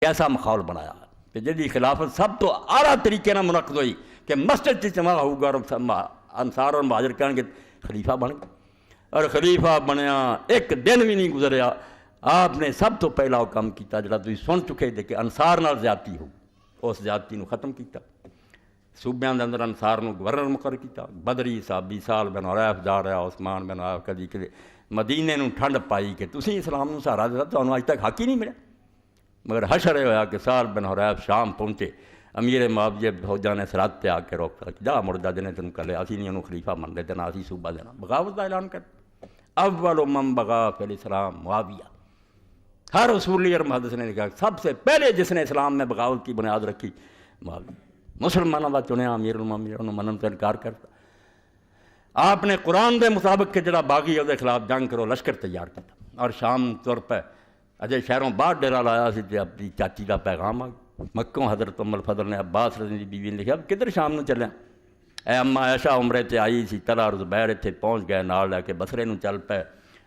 کیسا ماحول بنایا کہ جدی خلافت سب تو اعلیٰ طریقے نہ منعقد ہوئی کہ مسجد اجتماع ہوگا اور انصار اور مہاجر کہیں گے خلیفہ بن گیا، اور خلیفہ بنیا ایک دن بھی نہیں گزریا آپ نے سب تو پہلا کام کیتا جڑا تسی سن چکے دے کہ انصار نال زیادتی ہو، اس زیادتی نو ختم کیتا، صوبیاں دے اندر انصار نو گورنر مقرر کیتا، بدری صحابی سال بن عریف جا رہا، عثمان بن عریف کدی کدی مدینے نو ٹھنڈ پائی کہ تسی اسلام نو سہارا دیتا تانوں اج تک حق ہی نہیں ملیا، مگر حشر یہ ہوا کہ سال بن عریف شام پہنچے، امیر معاویہ فوجاں نے سرحد تے آ کے روکتا جا مڑ جا جنے تینوں کلے اسی نہیں انہوں خلیفہ من دے دینا اسی صوبہ دینا، بغاوت کا اعلان کر اول من بغا فی الاسلام معاویہ، ہر اصولی اور محدث نے کہا سب سے پہلے جس نے اسلام میں بغاوت کی بنیاد رکھی معاویہ، مسلمانوں کا چنیا امیر المومنین انہوں منن تو انکار کرتا، آپ نے قرآن دے مطابق کہ جڑا باغی ہے اس کے خلاف جنگ کرو لشکر تیار کیا اور شام طور پہ اجے شہروں باہر ڈیرا لایا سی تے اپنی چاچی کا پیغام آ مکوں حضرت ام الفضل نے عباس رضی اللہ بیوی نے لکھا کدھر شام نو چلیا، اے اما عائشہ عمرے تے آئی سی، طلحہ اور زبیر اتنے پہنچ گئے نال لے کے بصرے نو چل پے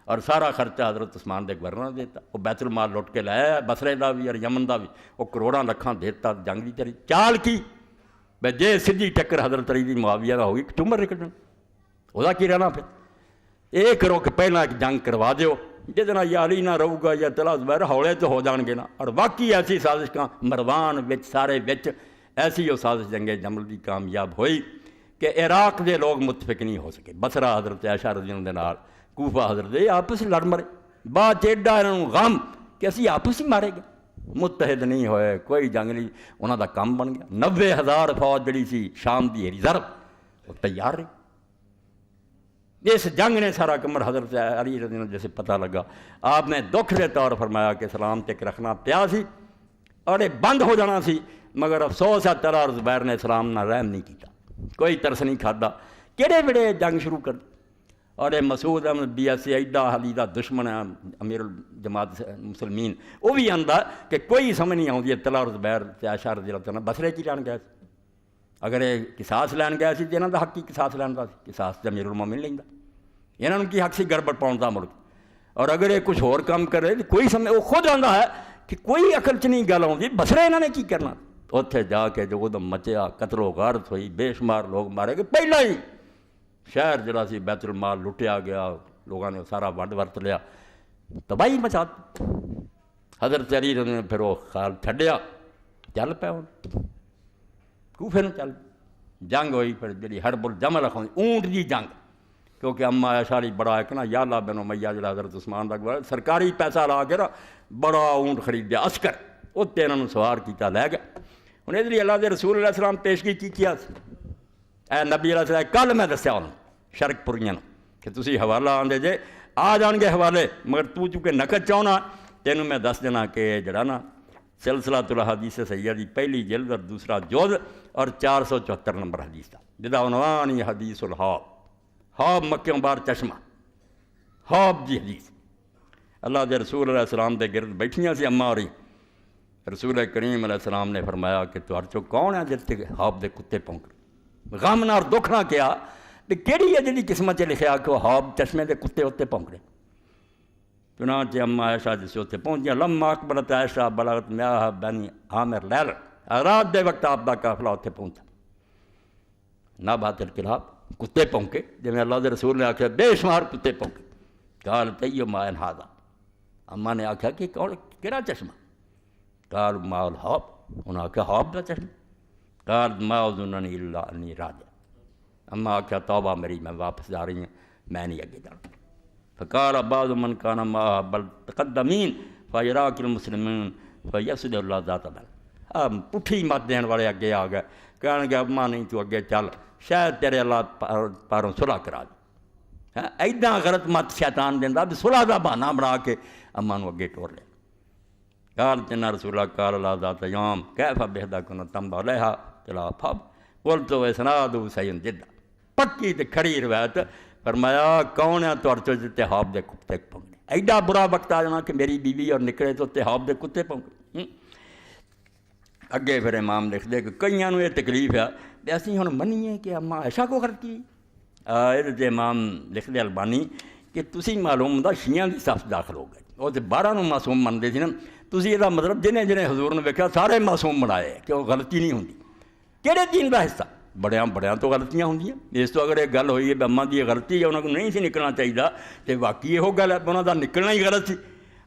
اور سارا خرچہ حضرت عثمان دے گورنر نے دیتا، وہ بیت المال لٹ کے لایا بصرے دا بھی اور یمن دا بھی، وہ کروڑاں لکھاں دیتا، جنگ دی تیری چال کی بے جے سیدھی ٹکر حضرت علی دی معاویہ دا ہوئی ٹمر نکلنا وہ کی رہنا پھر یہ کرو کہ پہلا ایک جنگ کروا دیو جہاں یا علی نہ رہو گا یا طلحہ زبیر ہولے تو ہو جان گے نا، اور باقی ایسی سازش کا مروان وچ سارے وچ ایسی وہ سازش جنگ جمل دی کامیاب ہوئی کہ عراق دے لوگ متفق نہیں ہو سکے، بصرہ حضرت عائشہ رضی اللہ عنہا کوفہ حضرت آپس لڑ مرے، بعد ایڈا انہوں غم کہ اسی آپس ہی مارے گئے، متحد نہیں ہوئے، کوئی جنگ نہیں، انہوں دا کام بن گیا، 90,000 فوج جڑی سی شام دی ریزرو وہ تیار رہی، اس جنگ نے سارا کمر حضرت علی رضی اللہ عنہ جیسے پتہ لگا آپ نے دکھ دے طور فرمایا کہ اسلام تک رکھنا پیا سی اور یہ بند ہو جانا سی، مگر افسوس ہے طلحہ اور زبیر نے اسلام نہ رحم نہیں کیتا، کوئی ترس نہیں کھادا، کیڑے بڑے جنگ شروع کر دی، اور یہ مسعود احمد بی ایس ایڈا علی دا دشمن ہے امیر الجماعت مسلمین، وہ بھی آندا کہ کوئی سمجھ نہیں آتی طلحہ اور زبیر تے عائشہ رضی اللہ عنہ بصرے کی لین گئے، اگر یہ قصاص لین گئے سی تو انہوں دا حق کی قصاص لین دا سی، قصاص تے امیر المومنین لیندا، انہوں کی حق سی گڑبڑ پاؤن دا ملک، اور اگر یہ کچھ اور کام کرے تو کوئی سمجھ وہ خود آندا ہے کہ کوئی عقل چ نہیں گل آتی بصرے انہوں نے کی کرنا، اتنے جا کے جو ادم مچیا قتل و غارت ہوئی، بے شمار لوگ مارے گئے، پہلا ہی شہر جڑا سی بیت المال لٹیا گیا، لوگوں نے سارا ونڈ ورت لیا، تباہی مچا دی، حضرت علی نے پھر وہ خیال چھڈیا چل پیا ہوں کوفے نو چل، جنگ ہوئی پھر جی حرب الجمل رکھوں اونٹ دی جنگ، کیونکہ اما عائشہ علی بڑا ایک نا یالہ بن امیہ جڑا حضرت عثمان دا گوارا سرکاری پیسہ لا کے نا بڑا اونٹ خریدیا عسکر، اتنے انہوں نے سوار کیتا لے گئے، انہیں ادھر اللہ دے رسول علیہ السلام پیشگی کی کیا اے نبی علیہ السلام کل میں دسیا انہوں شرک پوریاں کہ تسی حوالہ آندے جے آ جان گے حوالے، مگر تو چونکہ نقد چاہنا تینوں میں دس دینا کہ جڑا نا سلسلہ الاحادیث سیدہ دی پہلی جلد اور دوسرا جوز اور 474 نمبر حدیث تھا جدا عنوان ہی حدیث الحوب، حوب مکیوں بار چشمہ، حوب جی حدیث، اللہ دے رسول علیہ السلام دے گرد بیٹھیاں سی اماں ہوری، رسول کریم علیہ السلام نے فرمایا کہ تو ارچو کون ہے جس تے حوب دے کتے پونک غم نہ اور دکھ نہ کیا کہ کیڑی ہے جی قسمت چ لکھیا کہ وہ حوب چشمے دے کتے اتنے پونکڑے، چنانچہ اما عائشہ جسے اتنے پہنچ گیا، لما اقبلت عائشہ بلغت میاہ بنی عامر لیل، رات دے وقت آپ دا قافلہ اتنے پہنچا، نہ بات الکلاب کتے پونکے جی اللہ دے رسول نے آخیا بے شمار کتے پونکے، قال تیو ماء ھذا، اما نے آخیا کہ کون کہڑا چشمہ، قال ماء الحوب، انہوں نے آخیا حوب دا چشمہ، قال ما اظننی الا انی راجع، اما آخیا توبہ میری میں واپس جا رہی ہوں میں نہیں اگے جانا، فقال بعض من کان معه بل تقدمین فیراک المسلمین فیسد اللہ ذات بل، پٹھی مت دین والے اگے آ گئے کہنے گے اما نہیں تو اگے چل شاید تیرے اللہ پاروں صلح کرا دے، ایڈا غلط مت شیطان دینا بھی صلح دا بہانہ بنا کے اما نو اگے ٹور لیا، قال جنا رسول اللہ قال اللہ ذات یوم کیف بہدکن تم علیہا چلا پھب قلت اسناد صحیح جدا، پکی تے کھڑی روایت، فرمایا کون ہے تو ارچو جتے حوب دے کتے پونکنے، ایڈا برا وقت آ جانا کہ میری بیوی اور نکلے تو تے حوب دے کتے پونکنے، اگے پھر امام لکھ دے کہ کئیاں نو یہ تکلیف ہے کہ اسی ہن منیے کہ اما عائشہ کو غلط کی، یہ امام لکھ دے البانی کہ تسی معلوم دا شیعہ دی صف داخل ہو گئے، وہ تے 12 نو معصوم مندے سی نا، تسی یہ مطلب جنہیں جنہیں حضور نے ویکھیا سارے معصوم بنائے کہ وہ غلطی نہیں ہوندی. کہڑے دین کا حصہ؟ بڑیاں تو غلطیاں ہوندیاں. اس تو اگر ایک گل ہوئی ہے اماں دی غلطی ہے انہوں کو نہیں سی نکلنا چاہیے تو واقعی یہ گل ہے انہوں کا نکلنا ہی غلط سی.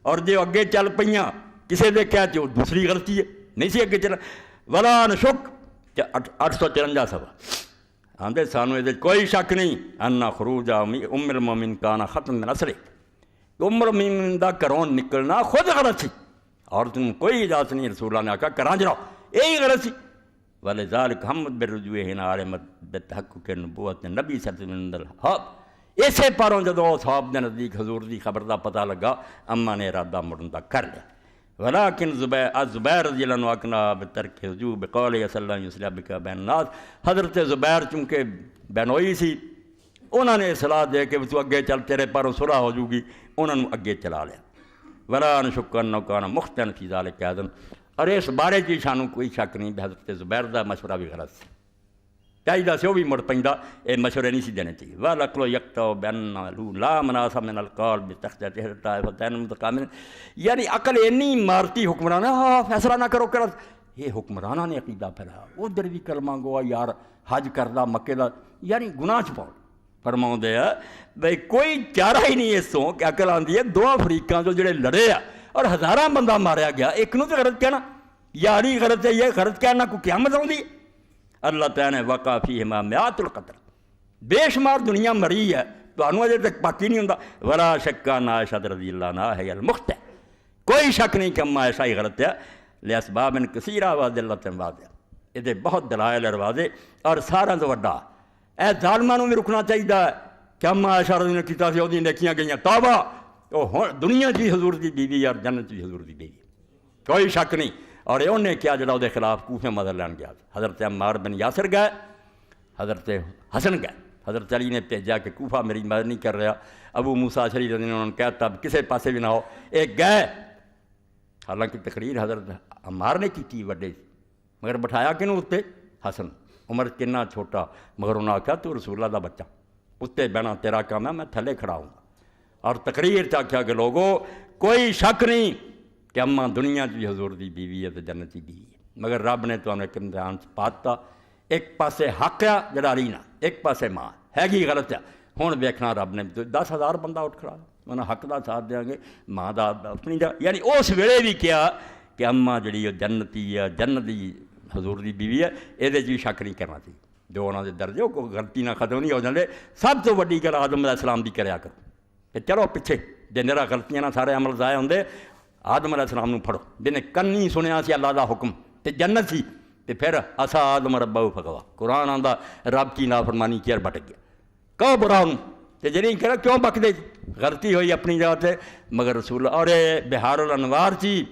اور جو اگے چل پئیاں کسے دے کہا کہ وہ دوسری غلطی ہے نہیں سی اگے چل. ولا نشک 854 صفحہ آندے سانو یہ کوئی شک نہیں انا خروج ام المومن کانا ختم من اثرے ام المومن دا گھروں نکلنا خود غلط سی اور تم کوئی اجازت نہیں. رسول اللہ نے آکھا کراں جاؤ یہی غلط سی. ولذالک حمد بالرجوع ہنا عالمت بتحقق نبوت نبی صلی اللہ علیہ وسلم. اسے پاروں جدو صحاب دے نزدیک حضور دی خبر دا پتہ لگا اما نے ارادہ مڑن دا کر لیا. ولیکن زبیر رضی اللہ عنہ اقنا بترک رجوع بقول صلی اللہ علیہ وسلم بک بین الناس. حضرت زبیر چونکہ بینوئی سی انہوں نے صلاح دے کہ تو اگے چل تیرے پاروں صلح ہو جوگی انہوں نے اگے چلا لیا. ولا نشک انہ کان مختن فی ذلک اذن. اور اس بارے چی سانوں کوئی شک نہیں حضرت زبیر دا مشورہ بھی غلط سی چاہیے سی وہ بھی مڑ پیندا یہ مشورے نہیں سی دینے چاہیے. والعقل یقطع بان لا مناسب من القول بتخطیۃ طائفتین متکامل. یعنی عقل اینی مارتی حکمرانہ فیصلہ نہ کرو کر یہ حکمرانہ نے عقیدہ پھیلایا ادھر بھی کلمہ گوا یار حج کردہ مکے دا یعنی گناہ چ پاؤ فرماؤں دے بھائی کوئی چارہ ہی نہیں اس تو کہ عقل آندی ہے دو فریقاں جو جڑے لڑے آ اور ہزاراں بندہ ماریا گیا ایک نو تو غلط کہنا یاری غلط ہے یہ غلط کہنا کو قیامت آؤندی. اللہ تعالیٰ نے وقع فیہما میات القتل بے شمار دنیا مری ہے تو انہوں اجے تک باقی نہیں ہوندا. ولا شک ان عائشہ رضی اللہ عنہا ہے المخطئ. کوئی شک نہیں کہ اما عائشہ ہی غلط ہے لاسباب کثیرہ وادلۃ واضحہ. یہ بہت دلائل واضح اور سارا تو وڈا اے ظالماں نوں بھی رکنا چاہیے کہ اما عائشہ رضی اللہ کیتا سی اودی نیکیاں گئیاں توبہ وہ دنیا جی حضور دی بیوی اور جنت جی حضور دی بیوی کوئی شک نہیں. اور یہ انہیں کیا جڑا وہ خلاف کوفے مدر لین گیا. حضرت عمار بن یاسر گئے حضرت حسن گئے حضرت علی نے بھیجا کہ کوفہ میری مدد نہیں کر رہا. ابو موسیٰ اشعری رضی اللہ عنہ انہوں نے کہا اب کسے پاسے بھی نہ ہو ایک گئے. حالانکہ تقریر حضرت عمار نے کی وڈے مگر بٹھایا کنوں اتنے حسن عمر کنا چھوٹا مگر انہوں نے آخیا تو رسول اللہ دا بچہ اتنے بہنا تیرا کام ہے میں تھلے کھڑا ہوں گا. اور تقریر چاہیا کہ لوگوں کوئی شک نہیں کہ اماں دنیا کی حضور دی بیوی ہے تو جنت کی بیوی ہے. مگر رب نے تو ہمیں ایک امتحان پاتا ایک پاسے حق ہے جڑا رینا ایک پاسے ماں ہے گی غلط ہے. ہوں ویکھنا رب نے 10,000 بندہ اٹھ کھڑا انہیں حق دا ساتھ دیں گے ماں دا اپنی دا یعنی اس ویلے بھی کیا کہ اماں جڑی جنتی ہے جنت دی حضور دی بیوی ہے یہ بھی شک نہیں کرنا چاہیے. جو انہوں نے درجے کو غلطی نہ ختم نہیں ہو جاندے. سب تو وڈی گل آدم علیہ السلام دی کریا کرو کہ چلو پیچھے جے میرا غلطیاں نہ سارے عمل ضائع ہوندے آدم علیہ السلام نوں پڑھو جنہیں کنی سنیا سی اللہ دا حکم تے جنت سی تے پھر اسا آدم ربہ فغوا قرآن آندا رب کی نافرمانی کی بھٹک گیا کہو برا ہوں تے جنہیں کہا کیوں بک دے غلطی ہوئی اپنی جگہ تے مگر رسول اور بہار الانوار چی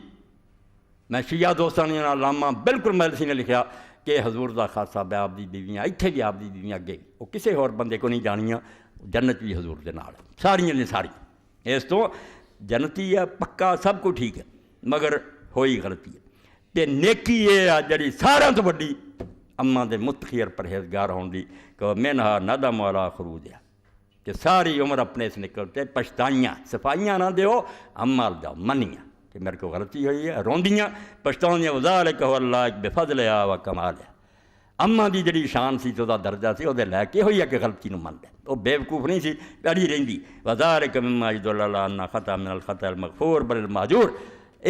میں شیعہ دوستان علامہ بالکل مجلسی نے لکھا کہ حضور دا خاصہ بے آپ دی بیویاں اتھے بھی آپ دی بیویاں اگے وہ کسے اور بندے کو نہیں جانیاں جنت بھی حضور دے نال ساریاں نے ساری اس تو جنتی ہے پکا سب کو ٹھیک ہے مگر ہوئی غلطی ہے تے نیکی ہے جڑی سارا تو وڈی اماں دے متخیر پرہیزگار ہون دی کہ منہا ندم والا خروج ہے کہ ساری عمر اپنے سے نکلتے پچھتائیاں صفائیاں نہ دیو عمل جاؤ منیاں کہ میرے کو غلطی ہوئی ہے روندیاں پچھتاؤں وذالک هو اللہ بفضل و کمال ہے. اماں دی جڑی شان سی تو دا درجہ سی وہ لے کے ہوئی ہے کہ غلطی نو من دے وہ بیوقوف نہیں سی پیڑی رہندی. وذالک مما یدل علی ان خطا من الخطا المغفور بل الماجور.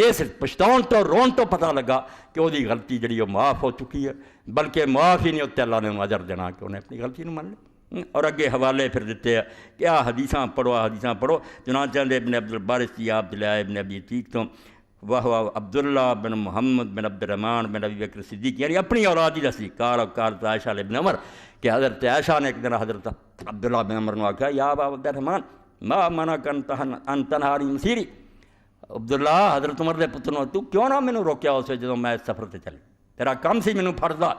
اس پچھتاؤں تو رون تو پتہ لگا کہ وہ دی غلطی جڑی وہ معاف ہو چکی ہے بلکہ معاف ہی نہیں ہوتے اللہ نے اجر دینا کہ انہیں اپنی غلطی نو من لے. اور اگے حوالے پھر دیتے ہیں کہ حدیثاں پڑھو چنانچہ ابن عبد البارث جی عبداللہ ابن ابی عتیق تو وہ عبداللہ بن محمد بن عبد الرحمن بن ابی بکر صدیق یعنی اپنی اولاد ہی دسی قالت عائشہ ابن عمر کہ حضرت عائشہ نے ایک دن حضرت عبداللہ بن عمر نے آکھا یا ابا عبد الرحمن ما منعک ان تنہاری مسیری. عبداللہ حضرت عمر دے پتر تو کیوں نہ مینوں روکیا اسے جدوں میں سفر تے چلے تیرا کام سی مینوں فرضا.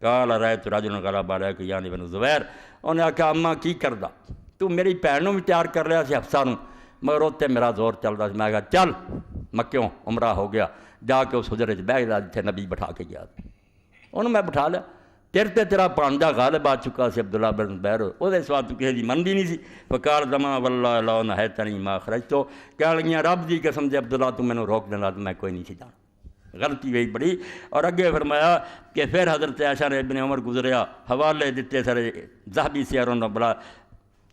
قال رأيت رجلا غلب عليك يعني بن زبیر انہیں آکھا اماں کی کردا تو میری بھن نوں بھی تیار کر لیا سی حفصہ نوں مگر اتنے میرا زور چلدا سی. میں کہا چل مکیوں عمرہ ہو گیا جا کے اس حجرے چ بیٹھ گیا جتھے نبی بٹھا کے گیا انہوں میں بٹھا لیا تیرے تے تیرا پانجا غالب آ چکا سی عبداللہ بن زبیر، وہ سوا تو کسی دی منتی نہیں سی۔ فقال زمان واللہ لا نہیتنی ما خرجتو، کہنے لگیاں رب دی قسم سے عبداللہ تو میں نے روک دینا تو میں کوئی نہیں سی جانا۔ غلطی وہی بڑی۔ اور اگے فرمایا کہ پھر حضرت عائشہ نے ابن عمر گزریا، حوالے دیتے سارے ذہبی سیاروں نے بڑا،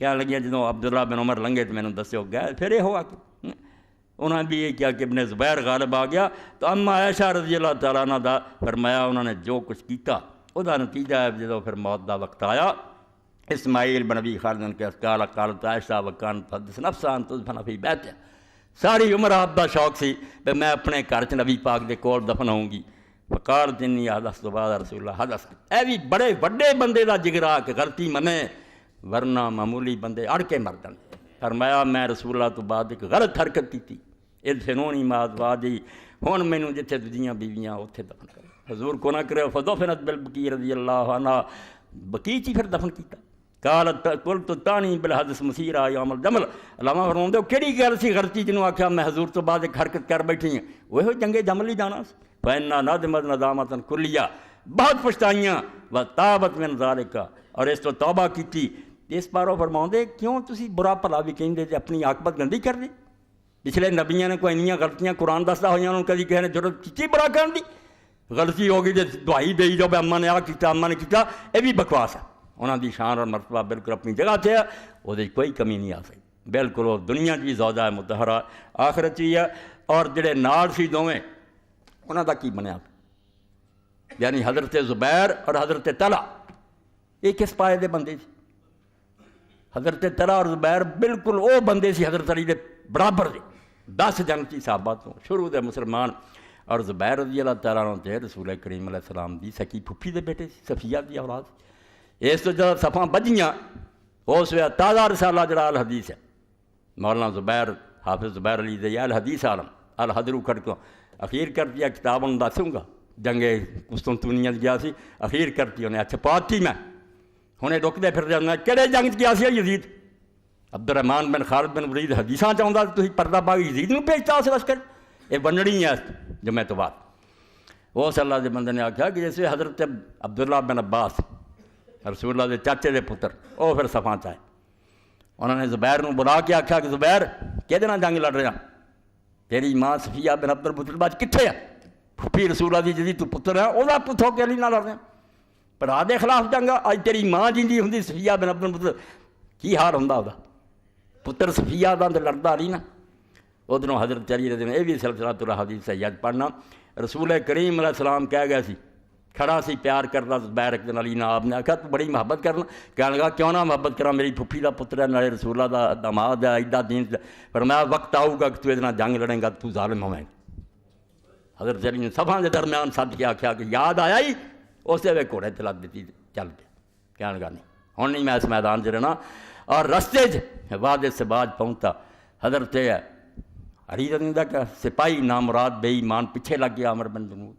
کہنے لگیاں جدوں عبداللہ بن عمر لنگے تو میں نے دسو گئے پھر یہ ہوا کہ انہوں نے بھی یہ کیا کہ ابن زبیر غالب آ گیا۔ تو اما عائشہ رضی اللہ تعالیٰ عنہ دا فرمایا انہوں نے جو کچھ کیتا وہ نتیجہ ہے جدوں پھر موت دا وقت آیا، اسماعیل بن ابی خالد کے قال قالت عائشہ وکانت تحدث نفسها ان تدفن فی بیتها، ساری عمر آپ دا شوق سی کہ میں اپنے گھر چ نبی پاک دے کول دفن ہوں گی۔ فقالت انی حدثت بعد رسول اللہ حدث، اے بھی بڑے وڈے بندے دا جگرا کہ غلطی منے، ورنہ معمولی بندے اڑ کے مر جاندے۔ فرمایا میں رسول اللہ تو بعد ایک غلط حرکت کیتی، ادفنونی ما ازواجی، ہن مینوں جتھے دجیاں بیویاں اوتھے دفن کرو۔ حضور کو نہ کرے فدفنت بالبقیع رضی اللہ عنہ، بقیع چی پھر دفن کیتا۔ قالت قلت تانی بالحدث مسیرہ یوم الجمل، علامہ فرماندے ہو کیڑی گل سی غلطی جنوں آکھیا میں حضور تو بعد ایک حرکت کر بیٹھی ہوں، وہ جنگ جمل ہی جانا سی۔ فإنا ندمت ندامۃ کلیہ، بہت پچھتائیاں، وتابت من ذالک، اور اس تو توبہ کیتی۔ اس باروں فرماندے کیوں تسی برا بھلا بھی کہندے تے اپنی عاقبت گندی کر دی؟ پچھلے نبیاں نے کوئی انیاں غلطیاں قرآن دسدا ہوئیاں انہوں کدی کہنے ضرورت کیتی برا کرن دی؟ غلطی ہو گئی جی دعائی دئی جو اما نے آ کیتا اما نے کیتا، یہ بھی بکواس ہے۔ انہوں دی شان اور مرتبہ بالکل اپنی جگہ تے ہے، وہ کوئی کمی نہیں آ سکتی، بالکل وہ دنیا کی زوجہ مطہرہ آخرت ہی ہے۔ اور جڑے نال سی دوویں انہوں دا کی بنیا، یعنی حضرت زبیر اور حضرت طلحہ، یہ کس پائے دے بندے سی؟ حضرت طلحہ اور زبیر بالکل وہ بندے سی حضرت علی دے برابر دے، 10 جنتی صحابہ تو شروع دے مسلمان۔ اور زبیر رضی اللہ تعالیٰ عنہ تے رسول کریم علیہ السلام دی سکی پھپھی دے بیٹے سی، صفیہ دی اولاد۔ اس تو جب صفاں بجیاں اس وقت تازہ رسالہ جڑا الحدیث ہے، مولانا زبیر حافظ زبیر علی دے الحدیث عالم الحدرو کھڑ کو اخیر کر دیا کتاب انہوں دسوں گا، جنگ قسطنطنیہ گیا سی، اخیر کرتی انہیں اچھا پاتی میں ہنے رکدے پھر جانا کہڑے جنگ گیا سی یزید؟ عبد الرحمن بن خالد بن ولید حدیثاں چاہتا تو پردہ باغ یزید نوں بھیجتا اس لشکر، یہ بننی ہے جمعہ تو بعد۔ اس اللہ دے بندے نے آخیا کہ جیسے حضرت عبداللہ بن عباس رسول اللہ دے چاچے دے پتر، وہ پھر صفاں چاہے، انہوں نے زبیر نوں بلا کے آخیا کہ زبیر کہدے نال جنگ لڑ رہا؟ تیری ماں صفیہ بن عبد المطلب کتنے ہے؟ پھپھی رسول اللہ دی جدی تو پتر ہے وہ پتھ ہو کے علی نال لڑ رہا، بھرا دے خلاف جنگ۔ اج تیری ماں جیندی ہوندی صفیہ بن عبد المطلب کی حال ہوندا وہ پتر صفیہ دا تے لڑدا نہیں نا۔ ادھروں حضرت علی رضی اللہ عنہ، یہ بھی سلسلۃ الحدیث سید پڑھنا، رسول کریم علیہ السلام کہہ گیا سی، کھڑا سی پیار کرتا زبیر ایک دن علی نے آپ نے آخیا تو بڑی محبت کرنا، کہنے لگا کیوں نہ محبت کرا، میری پھپھی دا پتر ہے، نالے رسول اللہ دا داماد ہے، ایڈا دین، فرمایا وقت آؤ گا کہ تو ادھر جنگ لڑیں گا تو ظالم ہوئیں گا۔ حضرت علی نے صفاں دے درمیان سد کے آخیا کہ یاد آیا ہی، اسے وے گھوڑے تے لد دیتی چل پیا، کہنے لگا نہیں ہوں نہیں میں اس میدان چ رہنا۔ اور رستے چ واد سباج پہنچتا، حضرت علی رضی اللہ کا سپاہی نامراد بے ایمان پیچھے لگ گیا عمر بن جنود،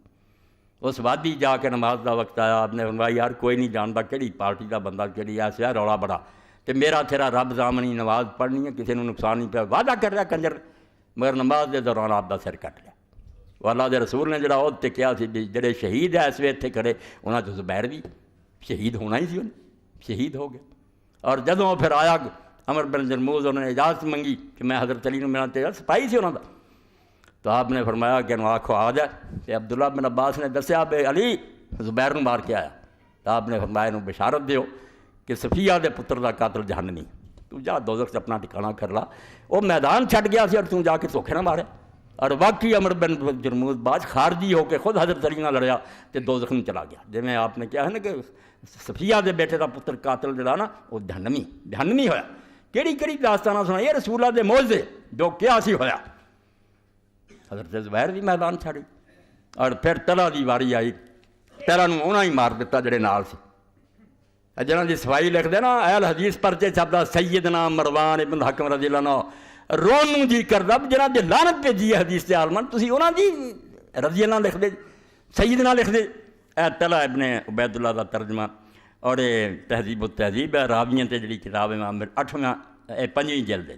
اس وادی جا کے نماز دا وقت آیا، آپ نے فرمایا یار کوئی نہیں جانتا کہڑی پارٹی دا بندہ کہڑی ایسا رولا بڑا، تو میرا تیرا رب زامنی نماز پڑھنی ہے، کسی نے نقصان نہیں پیا، وعدہ کر رہا کنجر، مگر نماز دے دوران آپ دا سر کٹ لیا۔ اللہ دے رسول نے جڑا عہد تے کیا سی بھی جڑے شہید ہے اس وقت اتنے کھڑے انہاں چوں زبیر بھی شہید ہونا ہی سی، انہیں شہید ہو گیا۔ اور جدوں پھر آیا عمر بن جرموز، انہوں نے اجازت منگی کہ میں حضرت علی نوں ملنا، تے سپاہی سی انہاں دا، تو آپ نے فرمایا کہ انہوں آکھو آ جائے، کہ عبداللہ بن عباس نے دسیا بے علی زبیر نوں مار کے آیا، تو آپ نے فرمایا انہوں بشارت دیو کہ صفیہ دے پتر دا قاتل جہنمی، تو جا دوزخ سے اپنا ٹھکانہ کر لا، وہ میدان چھٹ گیا سی اور تم جا کے دھوکھے نہ مارے۔ اور واقعی عمر بن جرموز باز خارجی ہو کے خود حضرت علی نال لڑیا تے دوزخ میں چلا گیا، جی میں آپ نے کیا ہے نا کہ صفیہ دے بیٹے دا پتر قاتل جڑا نا وہ جہنمی ہویا۔ کیڑی کیڑی داستانہ سنا یہ رسول اللہ دے معجزے جو کیا سی ہویا۔ حضرت زبیر بھی میدان چھڑی، اور پھر طلحہ دی واری آئی، طلحہ نوں انہاں ہی مار دیتا جڑے نال سی، جنہاں دی صفائی لکھ دے نا اہل حدیث پرچے چھپدا سیدنا مروان ابن الحکم رضی اللہ عنہ، رون جی کردا جنہاں دے لعنت بھیجی ہے حدیث دے عالمان، تسی انہاں دی رضی اللہ لکھ دے، سیدنا لکھ دے۔ اے طلحہ ابن عبید اللہ دا ترجمہ، اور تہذیب التہذیب ہے راویاں تے جڑی کتاب ہے 8واں 5ویں جلد ہے،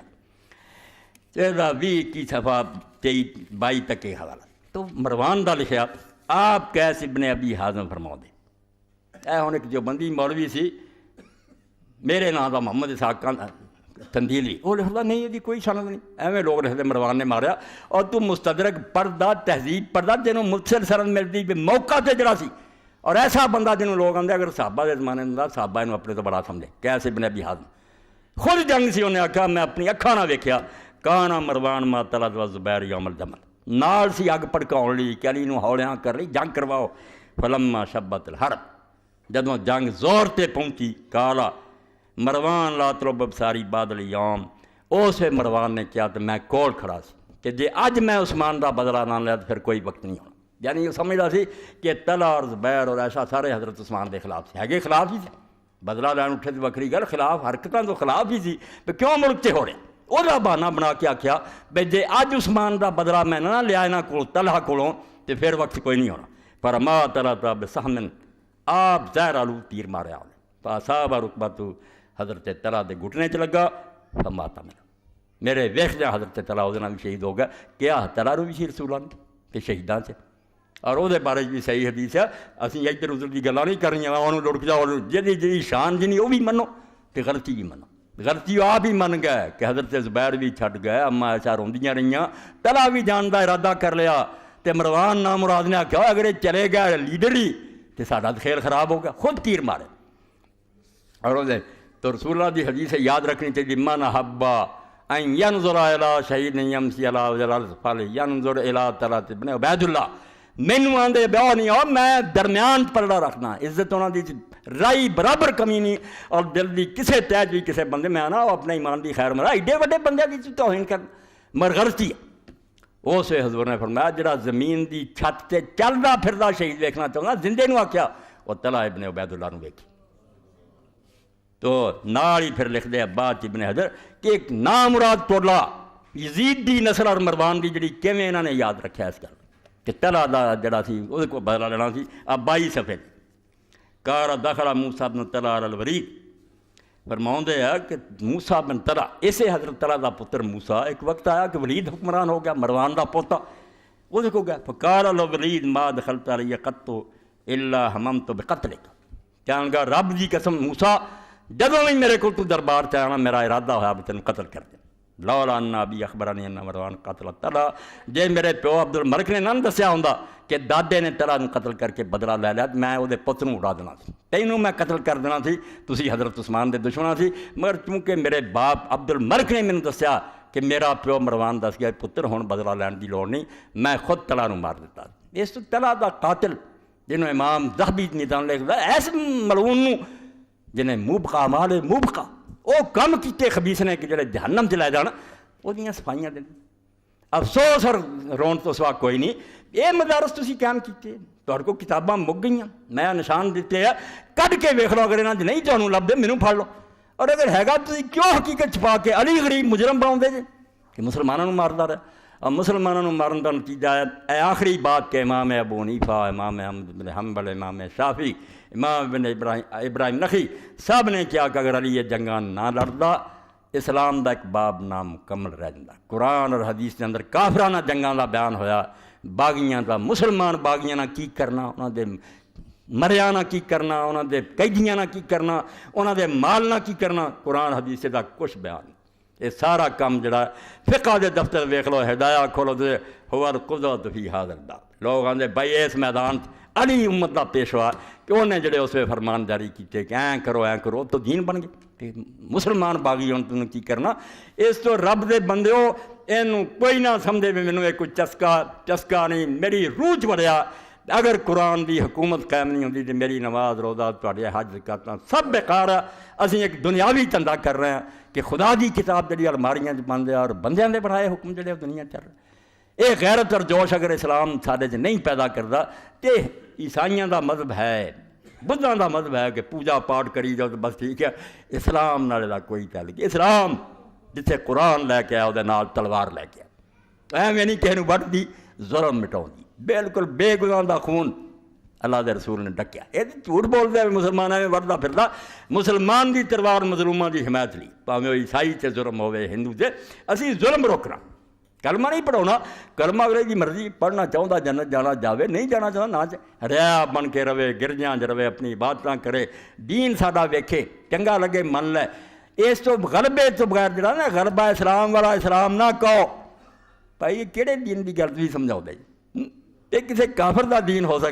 20 صفحہ 23-22 تک کے حوالہ۔ تو مروان دا لکھیا آپ قیس ابن ابی حازم فرماؤ دے، اے ہن ایک جو بندی مولوی سی میرے نام دا محمد اسحاق تندیلی، وہ لکھدا نہیں یہ کوئی سند نہیں، ایویں لوگ لکھتے مروان نے ماریا، اور تو مستدرک پڑھدا تہذیب پڑھدا جنوں مختصر سند ملتی بھی موقع تے جڑا سی، اور ایسا بندہ جنوں لوگ آندے اگر صحابہ دے زمانے دا صحابہ انہوں اپنے تو بڑا سمجھے، کیسے ابن ابی حازم خود جنگ سی، انہیں آکھا میں اپنی اکھاں نہ ویکھیا کانا مروان ما طلعت و زبیر یوم الجمل، نال سی اگ پڑکاؤن لی کہ علی نوں ہولیاں کر لی جنگ کرواؤ، فلما شبت الحرب جدوں جنگ زور تے پہنچی کالا مروان لا طلب ابصاری بعد الیوم، اسے مروان نے کیا تو میں کول کھڑا سی کہ جے اج میں عثمان دا بدلہ نہ لیا تو پھر کوئی وقت نہیں ہونا، یعنی یہ سمجھدا سی کہ طلحہ اور زبیر اور ایسا سارے حضرت عثمان دے خلاف سی، ہے خلاف ہی سی، بدلہ لین اٹھے تو وکری گل، خلاف حرکتاں تو خلاف ہی سی، پہ کیوں ملک تے ہو رہے وہ بہانہ بنا کے آکھیا بے جے اج عثمان دا بدلہ میں نہ لیا انہاں کول طلحہ کولوں تو پھر وقت کوئی نہیں ہونا، فرما طلحہ بسہم آپ زہر آلو تیر ماریا فاصاب رکبتہ، حضرت طلحہ دے گھٹنے چ لگا، فماتا میرے ویکھدیاں حضرت طلحہ وہ بھی شہید ہو گیا، کیا طلحہ رو بھی سی رسولاں کہ شہیداں سے، اور وہ بارے بھی صحیح حدیث ہے، اسی ادھر ادھر کی گلاں نہیں کرنی، انہوں لڑک جاؤ جی شان جنی وہ بھی منو تو غلطی بھی منو، غلطی آپ ہی من گئے کہ حضرت زبیر بھی چھٹ گئے، اما ایسا روندیاں رہیاں، طلحہ بھی جان دا ارادہ کر لیا، تے مروان نامراد نے آکھیا اگر یہ چلے گئے لیڈر ہی تو ساڈا خیر خراب ہو گیا، خود تیر مارے، اور تو رسول اللہ دی حدیث یاد رکھنی چاہیے من حبا ان ینظر الی شہید یمشی علی وجه الارض فلینظر الی طلحہ بن عبید اللہ، مینوں آندے بیاہ نہیں ہو میں درمیان پلڑا رکھنا، عزت انہاں دی رائی برابر کمی نہیں، اور دل دی کسے تیج بھی کسے بندے میں آنا اپنے ایمان دی خیر مرا، ایڈے وڈے بندے دی توہین کر مگر غلطی ہے، اسے حضور نے فرمایا جڑا زمین دی چھت تے چلدا پھردا شہید ویکھنا چاہنا، زندے نو آکھیا وہ طلحہ ابن عبید اللہ نو ویکھی، تو نال ہی پھر لکھ دے بعد ابن حجر کہ ایک نامراد ٹولا یزید دی نسل اور مروان دی جڑی کیویں انہاں نے یاد رکھیا اس گل کہ طلحہ دا جڑا سی وہ کو بدلہ لینا سی، اب 22 صفحے کار دخل موسیٰ بن طلحہ الولید، فرماؤندے ہے کہ موسیٰ بن طلحہ اسے حضرت طلحہ دا پتر موسیٰ ایک وقت آیا کہ ولید حکمران ہو گیا، مروان دا پوتا وہ دیکھو گیا، فقال الولید ما دخلت علی قط الا حممت بقتلک، کہنے گا رب دی قسم موسیٰ جدوں بھی میرے کو تو دربار سے آنا میرا ارادہ ہوا بھی تینوں قتل کر دیں، لولا ان ابی اخبرنی ان مروان قتل طلحہ، جے میرے پیو عبد الملک نے نہ دسیا ہوندا کہ دادے نے طلحہ نوں قتل کر کے بدلہ لے لیا، میں وہ پتر نوں اڑا دینا سی، تینوں میں قتل کر دینا سی، تسی حضرت عثمان دے دشمن سی، مگر چونکہ میرے باپ عبد الملک نے مینوں دسیا کہ میرا پیو مروان دس گیا پتر ہن بدلہ لین دی لوڑ نہیں، میں خود طلحہ نوں مار دیتا، اس تو طلحہ دا قاتل جنہوں امام ذہبی میدان لکھدا ایس ملعون نوں جنہیں موبقہ مال موبقہ وہ کم کیتے خبیث نے کہ جڑے جہنم چ لے جانا وہ دیاں صفائیاں دیں، افسوس اور رون تو سوا کوئی نہیں، یہ مدارس تسی قائم کیتے، تہاڈے کو کتاباں مک گئیاں، میں نشان دیتے ہیں کڈ کے ویکھ لو، اگر انہاں چ نہیں تانوں لبدے مینوں پھڑ لو، اور اگر ہے گا تسی کیوں حقیقت چھپا کے علی غریب مجرم بناؤندے جے کہ مسلمانوں ماردا رہا، اور مسلمانوں مارن کا نتیجہ ہے اے آخری بات کہ امام ابو حنیفہ، امام احمد بن حنبل، امام شافعی، امام بن ابراہیم نخعی سب نے کیا کہ اگر علی یہ جنگاں نہ لڑدا اسلام دا ایک باب نامکمل رہ جاندا، قرآن اور حدیث کے اندر کافرانہ جنگاں دا بیان ہویا، باغیاں دا مسلمان باغیاں نہ کی کرنا، انہاں دے مریا نہ کی کرنا، انہاں دے قیدیاں نہ کی کرنا، انہاں دے مال نہ کی کرنا، قرآن حدیث دا کچھ بیان، یہ سارا کام جڑا فقہ دے دفتر ویکھ لو، ہدایہ کھولو دے ہوا القدوۃ فی ھذا الباب، لوگ آندے بھائی اس میدان علی امت دا پیشوا کہ انہیں جڑے اس پہ فرمان جاری کیتے کہ این کرو تو دین بن گئے، کہ مسلمان باغی ہوں تنوں کی کرنا، اس تو رب دے بندیو اینوں کوئی نہ سمجھے بھی مینوں کوئی چسکا نہیں، میری روح چ وڑیا، اگر قرآن دی حکومت قائم نہیں ہوندی تو میری نماز روزہ تواڈے حج زکاتاں سب بیکار ہے، اسی ایک دنیاوی دھندا کر رہے ہیں کہ خدا دی کتاب جڑی الماریاں چ بند ہے اور بندیاں دے بنائے حکم جڑے دنیا چل رہے، یہ غیرت اور جوش اگر اسلام سارے چ نہیں پیدا کرتا تو عیسائیاں دا مذہب ہے، بدھاں دا مذہب ہے کہ پوجا پاٹ کری جاؤ تو بس ٹھیک ہے، اسلام نال دا کوئی تعلق، اسلام جتھے قرآن لے کے آیا وہ نال تلوار لے کے آیا، ایویں نہیں کسی نوں وڈ دی ظلم مٹاؤں دی، بالکل بے گناہ دا خون اللہ دے رسول نے ڈکیا، یہ جھوٹ بولدا ہے مسلمان میں وڑدا پھردا، مسلمان دی تلوار مظلوماں دی حمایت لی، بھاویں وہ عیسائی تے ظلم ہوے ہندو تے، اسی ظلم روکنا، کلمہ نہیں پڑھاؤنا، کلمہ اگلے کی مرضی، پڑھنا چاہتا جنت جانا جاوے، نہیں جانا چاہتا نہ ریا بن کے رہے، گرجاں رہے، اپنی عبادتاں کرے، دین ساڈا ویکھے، چنگا لگے من لے۔ اس تو غلبے تو بغیر جڑا نا غلبہ اسلام والا اسلام نہ کہو بھائی، کہڑے دین کی گل تھی سمجھاؤ جی؟ یہ کسی کافر دا دین ہو سکتا؟